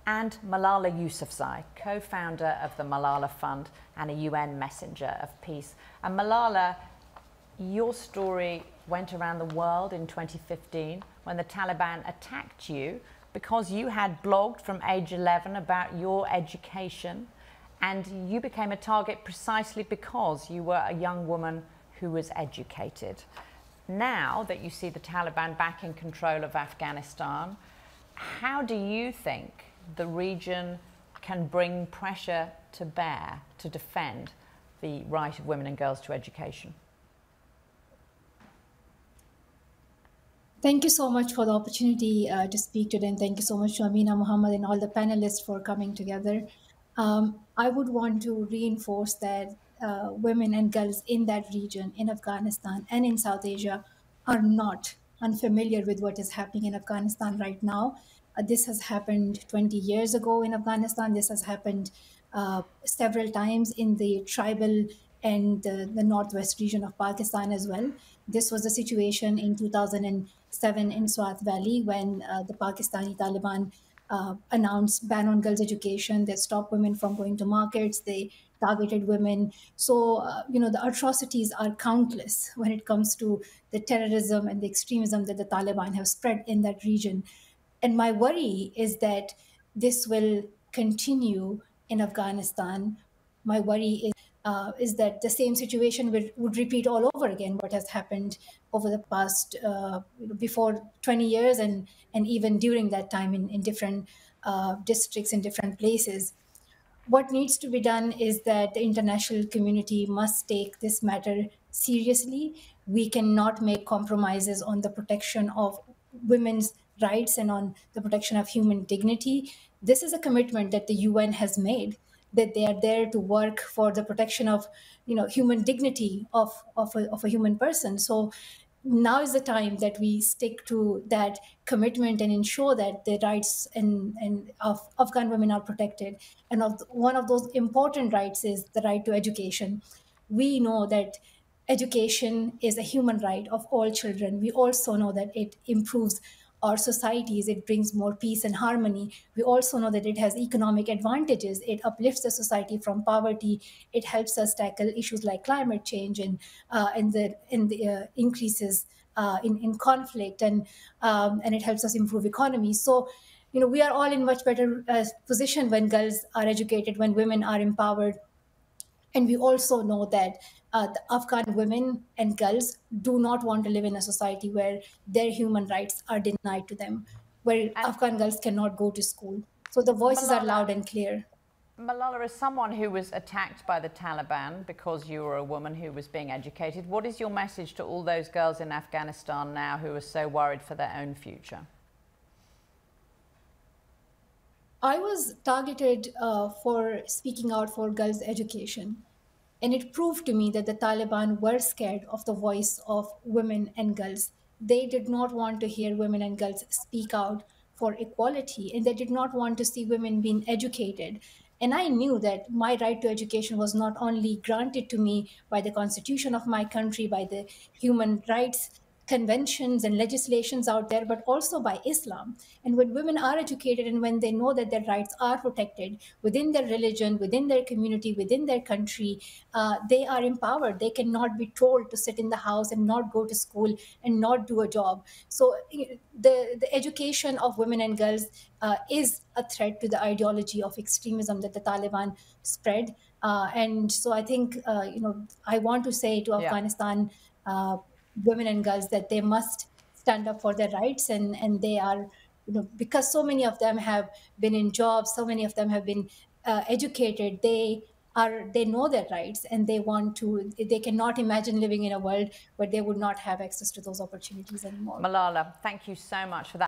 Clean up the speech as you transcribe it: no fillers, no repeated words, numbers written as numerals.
and Malala Yousafzai, co-founder of the Malala Fund and a UN messenger of peace. And Malala, your story went around the world in 2015 when the Taliban attacked you because you had blogged from age 11 about your education, and you became a target precisely because you were a young woman who was educated. Now that you see the Taliban back in control of Afghanistan, how do you think the region can bring pressure to bear to defend the right of women and girls to education? Thank you so much for the opportunity to speak today, and thank you so much to Amina Muhammad and all the panelists for coming together. I would want to reinforce that women and girls in that region, in Afghanistan and in South Asia, are not unfamiliar with what is happening in Afghanistan right now. This has happened 20 years ago in Afghanistan. This has happened several times in the tribal and the northwest region of Pakistan as well. This was the situation in 2007 in Swat Valley when the Pakistani Taliban announced ban on girls' education. They stopped women from going to markets. They targeted women. So, the atrocities are countless when it comes to the terrorism and the extremism that the Taliban have spread in that region. And my worry is that this will continue in Afghanistan. My worry is that the same situation would repeat all over again, what has happened over the past, before 20 years and even during that time in different districts, in different places. What needs to be done is that the international community must take this matter seriously. We cannot make compromises on the protection of women's rights and on the protection of human dignity. This is a commitment that the UN has made, that they are there to work for the protection of human dignity of a human person. So now is the time that we stick to that commitment and ensure that the rights of Afghan women are protected. And one of those important rights is the right to education. We know that education is a human right of all children. We also know that it improves our societies, it brings more peace and harmony. We also know that it has economic advantages. It uplifts the society from poverty. It helps us tackle issues like climate change and the increases in conflict, and it helps us improve economy. So, we are all in much better position when girls are educated, when women are empowered. And we also know that the Afghan women and girls do not want to live in a society where their human rights are denied to them, where Afghan girls cannot go to school. So the voices are loud and clear. Malala, as someone who was attacked by the Taliban because you were a woman who was being educated, what is your message to all those girls in Afghanistan now who are so worried for their own future? I was targeted for speaking out for girls' education. And it proved to me that the Taliban were scared of the voice of women and girls. They did not want to hear women and girls speak out for equality, and they did not want to see women being educated. And I knew that my right to education was not only granted to me by the constitution of my country, by the human rights conventions and legislations out there, but also by Islam. And when women are educated and when they know that their rights are protected within their religion, within their community, within their country, they are empowered. They cannot be told to sit in the house and not go to school and not do a job. So the education of women and girls is a threat to the ideology of extremism that the Taliban spread. And so I think, I want to say to Afghanistan, women and girls, that they must stand up for their rights, and they are, because so many of them have been in jobs, so many of them have been educated, they know their rights, and they cannot imagine living in a world where they would not have access to those opportunities anymore. Malala, thank you so much for that.